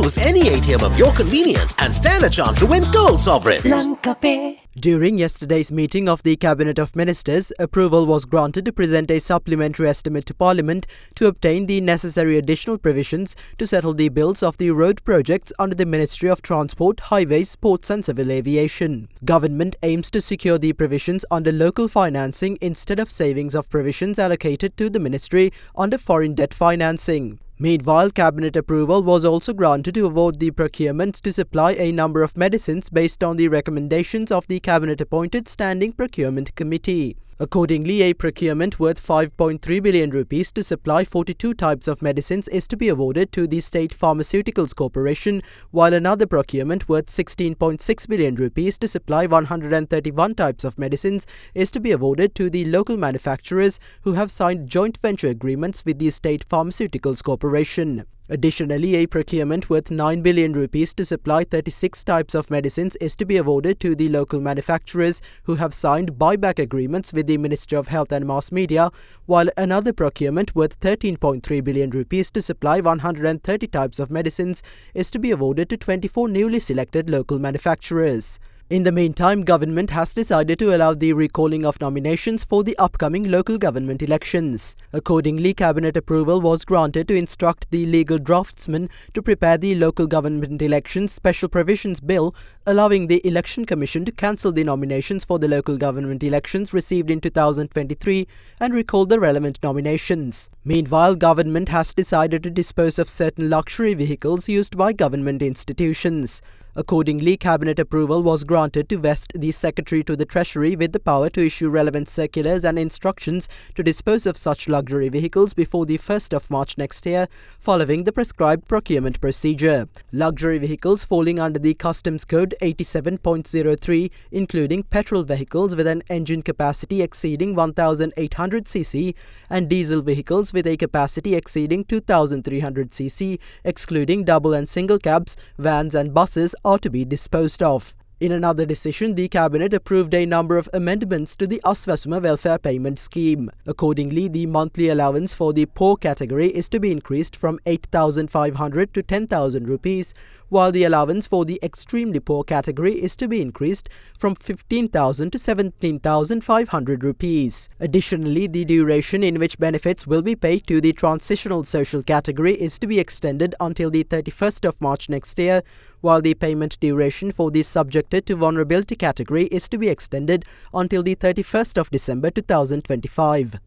Choose any ATM of your convenience and stand a chance to win gold sovereigns. Lanka Pay. During yesterday's meeting of the Cabinet of Ministers, approval was granted to present a supplementary estimate to Parliament to obtain the necessary additional provisions to settle the bills of the road projects under the Ministry of Transport, Highways, Ports and Civil Aviation. Government aims to secure the provisions under local financing instead of savings of provisions allocated to the ministry under foreign debt financing. Meanwhile, Cabinet approval was also granted to award the procurements to supply a number of medicines based on the recommendations of the Cabinet-appointed Standing Procurement Committee. Accordingly, a procurement worth 5.3 billion rupees to supply 42 types of medicines is to be awarded to the State Pharmaceuticals Corporation, while another procurement worth 16.6 billion rupees to supply 131 types of medicines is to be awarded to the local manufacturers who have signed joint venture agreements with the State Pharmaceuticals Corporation. Additionally, a procurement worth 9 billion rupees to supply 36 types of medicines is to be awarded to the local manufacturers who have signed buyback agreements with the Ministry of Health and Mass Media, while another procurement worth 13.3 billion rupees to supply 130 types of medicines is to be awarded to 24 newly selected local manufacturers. In the meantime, government has decided to allow the recalling of nominations for the upcoming local government elections. Accordingly, Cabinet approval was granted to instruct the legal draftsman to prepare the local government elections special provisions bill, allowing the Election Commission to cancel the nominations for the local government elections received in 2023 and recall the relevant nominations. Meanwhile, government has decided to dispose of certain luxury vehicles used by government institutions. Accordingly, Cabinet approval was granted to vest the Secretary to the Treasury with the power to issue relevant circulars and instructions to dispose of such luxury vehicles before the 1st of March next year, following the prescribed procurement procedure. Luxury vehicles falling under the Customs Code 87.03, including petrol vehicles with an engine capacity exceeding 1,800 cc and diesel vehicles with a capacity exceeding 2,300 cc, excluding double and single cabs, vans and buses, are to be disposed of. In another decision, the Cabinet approved a number of amendments to the Aswasuma Welfare Payment Scheme. Accordingly, the monthly allowance for the poor category is to be increased from 8,500 to 10,000 rupees, while the allowance for the extremely poor category is to be increased from 15,000 to 17,500 rupees. Additionally, the duration in which benefits will be paid to the transitional social category is to be extended until the 31st of March next year, while the payment duration for the subjected to vulnerability category is to be extended until the 31st of December 2025.